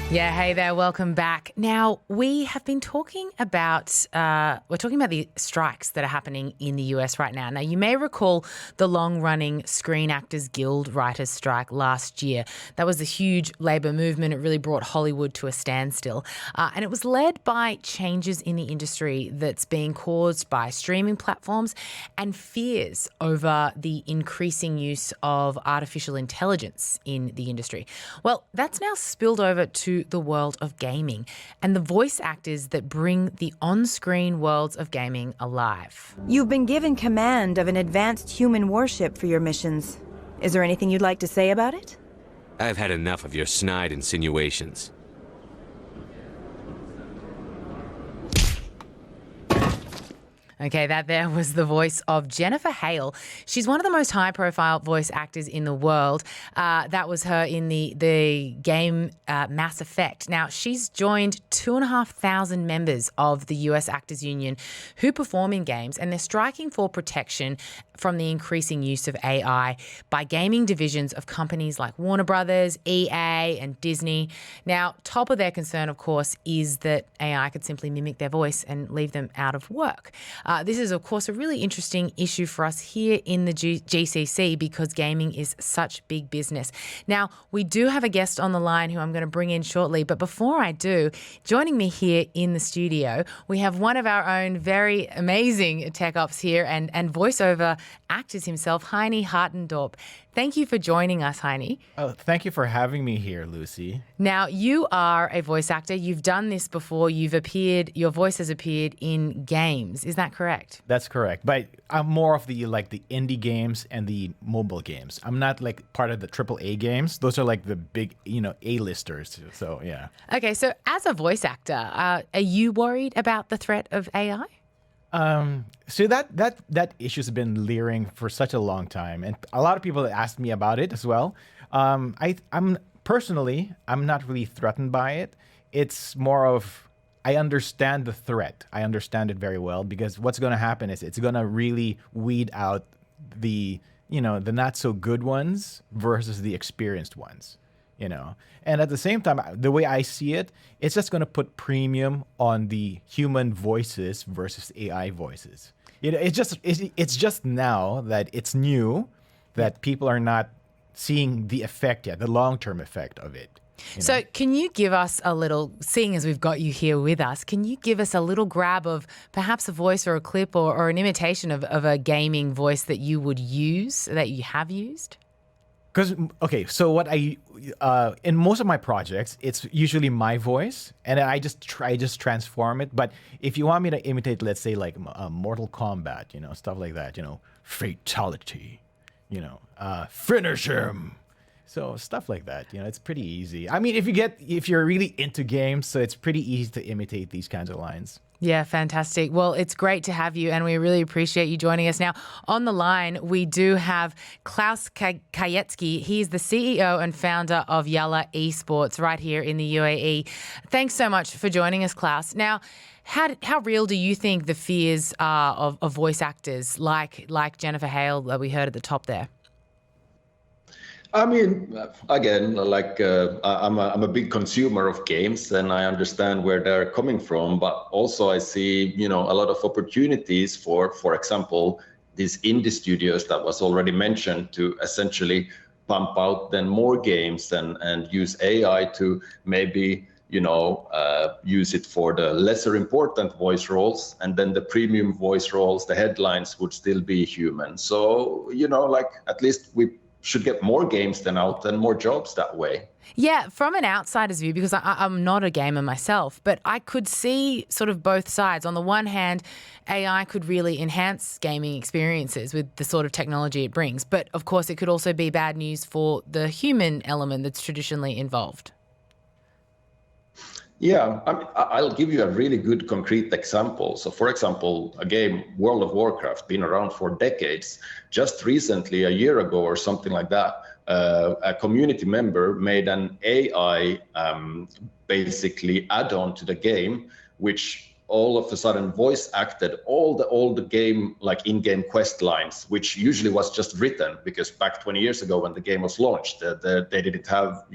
Yeah, hey there, welcome back. Now, we have been talking about, the strikes that are happening in the US right now. Now, you may recall the long-running Screen Actors Guild writers' strike last year. That was a huge labour movement. It really brought Hollywood to a standstill. And it was led by changes in the industry that's being caused by streaming platforms and fears over the increasing use of artificial intelligence in the industry. Well, that's now spilled over to the world of gaming and the voice actors that bring the on-screen worlds of gaming alive. You've been given command of an advanced human warship for your missions. Is there anything you'd like to say about it? I've had enough of your snide insinuations. Okay, that there was the voice of Jennifer Hale. She's one of the most high-profile voice actors in the world. That was her in the game Mass Effect. Now, she's joined 2,500 members of the US Actors Union who perform in games, and they're striking for protection from the increasing use of AI by gaming divisions of companies like Warner Brothers, EA, and Disney. Now, top of their concern, of course, is that AI could simply mimic their voice and leave them out of work. This is, of course, a really interesting issue for us here in the GCC because gaming is such big business. Now, we do have a guest on the line who I'm going to bring in shortly, but before I do, joining me here in the studio, we have one of our own very amazing tech ops here and voiceover actors himself, Heine Hartendorp. Thank you for joining us, Heine. Oh, thank you for having me here, Lucy. Now, you are a voice actor. You've done this before. Your voice has appeared in games. Is that correct? That's correct. But I'm more of the indie games and the mobile games. I'm not part of the AAA games. Those are the big, A-listers. So, yeah. Okay, so as a voice actor, are you worried about the threat of AI? So that issue's been leering for such a long time, and a lot of people asked me about it as well. I'm personally not really threatened by it. It's more of I understand the threat. I understand it very well because what's going to happen is it's going to really weed out the not so good ones versus the experienced ones. And at the same time, the way I see it, it's just going to put premium on the human voices versus AI voices. It's just now that it's new that people are not seeing the effect yet, the long-term effect of it. So can you give us a little, seeing as we've got you here with us, can you give us a little grab of perhaps a voice or a clip or an imitation of a gaming voice that you would use, that you have used? So what in most of my projects, it's usually my voice, and I just transform it. But if you want me to imitate, let's say Mortal Kombat, stuff like that, fatality, finish him. So stuff like that, it's pretty easy. I mean, if you're really into games, so it's pretty easy to imitate these kinds of lines. Yeah, fantastic. Well, it's great to have you, and we really appreciate you joining us. Now, on the line, we do have Klaus Kajecki. He's the CEO and founder of Yalla Esports right here in the UAE. Thanks so much for joining us, Klaus. Now, how real do you think the fears are of voice actors like Jennifer Hale that we heard at the top there? I mean, again, I'm a big consumer of games, and I understand where they're coming from. But also, I see a lot of opportunities for example, these indie studios that was already mentioned to essentially pump out then more games and use AI to maybe use it for the lesser important voice roles, and then the premium voice roles, the headlines would still be human. So at least we should get more games than out and more jobs that way. Yeah, from an outsider's view, because I'm not a gamer myself, but I could see sort of both sides. On the one hand, AI could really enhance gaming experiences with the sort of technology it brings. But of course, it could also be bad news for the human element that's traditionally involved. Yeah, I'll give you a really good concrete example. So for example, a game, World of Warcraft, been around for decades. Just recently, a year ago or something like that, a community member made an AI basically add-on to the game, which all of a sudden voice acted all the game, like in-game quest lines, which usually was just written, because back 20 years ago when the game was launched, they didn't have,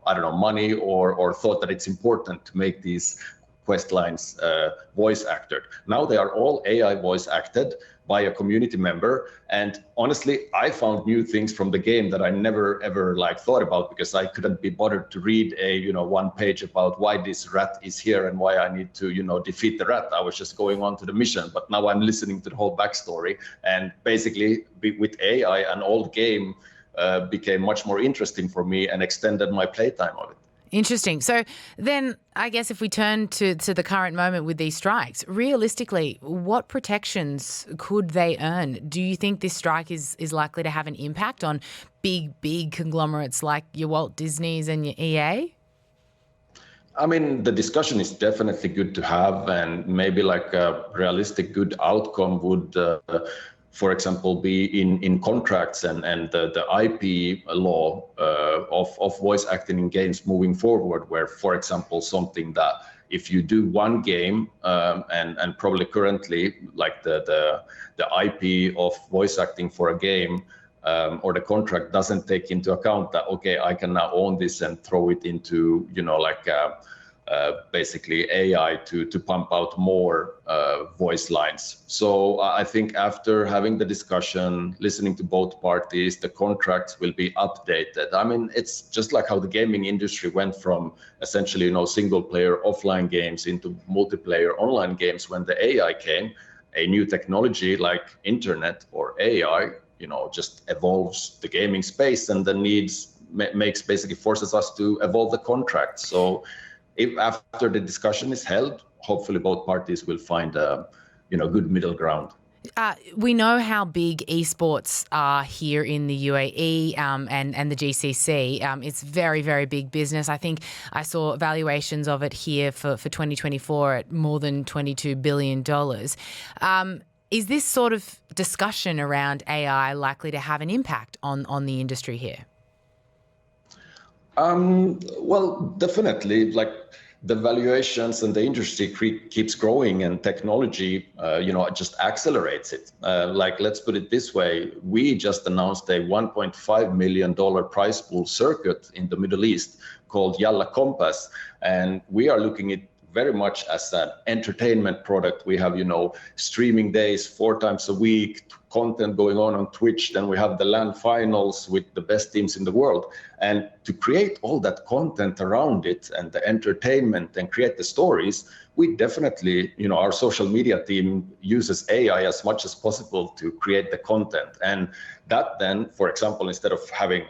I don't know, money or thought that it's important to make these quest lines voice acted. Now they are all AI voice acted by a community member, and honestly, I found new things from the game that I never ever thought about, because I couldn't be bothered to read a one page about why this rat is here and why I need to defeat the rat. I was just going on to the mission, but now I'm listening to the whole backstory, and basically with AI, an old game became much more interesting for me and extended my playtime of it. Interesting. So then I guess if we turn to the current moment with these strikes, realistically, what protections could they earn? Do you think this strike is likely to have an impact on big conglomerates like your Walt Disneys and your EA? I mean, the discussion is definitely good to have, and maybe a realistic good outcome would for example, be in contracts and the IP law of voice acting in games moving forward, where, for example, something that if you do one game and probably currently the IP of voice acting for a game or the contract doesn't take into account that, okay, I can now own this and throw it into, basically AI to pump out more voice lines. So I think after having the discussion, listening to both parties, the contracts will be updated. I mean, it's just like how the gaming industry went from essentially, single player offline games into multiplayer online games. When the AI came, a new technology like internet or AI, just evolves the gaming space, and the needs basically forces us to evolve the contract. So if after the discussion is held, hopefully both parties will find a good middle ground. We know how big esports are here in the UAE and the GCC. It's very, very big business. I think I saw valuations of it here for 2024 at more than $22 billion. Is this sort of discussion around AI likely to have an impact on the industry here? Well, definitely. The valuations and the industry keeps growing, and technology, just accelerates it. Let's put it this way: we just announced a $1.5 million prize pool circuit in the Middle East called Yalla Compass, and we are looking at very much as an entertainment product. We have, streaming days 4 times a week, content going on Twitch. Then we have the LAN finals with the best teams in the world. And to create all that content around it and the entertainment and create the stories, we definitely, our social media team uses AI as much as possible to create the content. And that then, for example, instead of having,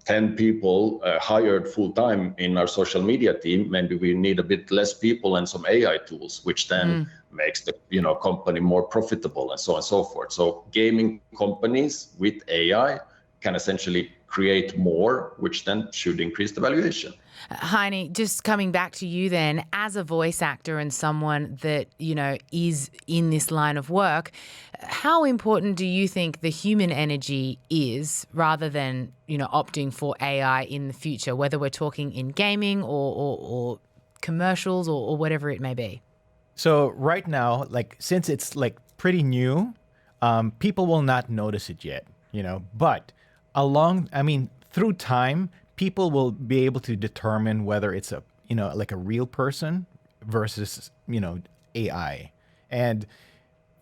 10 people hired full-time in our social media team, maybe we need a bit less people and some AI tools, which then makes the company more profitable, and so on and so forth. So gaming companies with AI can essentially create more, which then should increase the valuation. Heini, just coming back to you then, as a voice actor and someone that, is in this line of work, how important do you think the human energy is rather than, opting for AI in the future, whether we're talking in gaming or commercials or whatever it may be? So right now, since it's pretty new, people will not notice it yet, but through time, people will be able to determine whether it's a real person versus, AI. And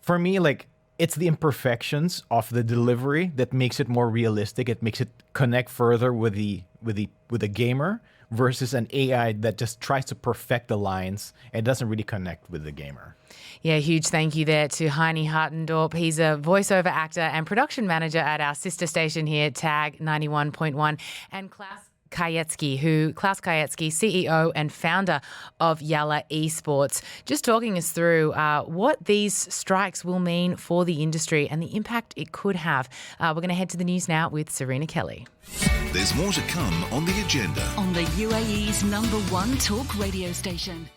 for me, it's the imperfections of the delivery that makes it more realistic. It makes it connect further with the gamer versus an AI that just tries to perfect the lines and doesn't really connect with the gamer. Yeah, huge thank you there to Heini Hartendorp. He's a voiceover actor and production manager at our sister station here, Tag 91.1, and Klaus Kajecki, CEO and founder of Yalla Esports, just talking us through what these strikes will mean for the industry and the impact it could have. We're going to head to the news now with Serena Kelly. There's more to come on the agenda. On the UAE's #1 talk radio station.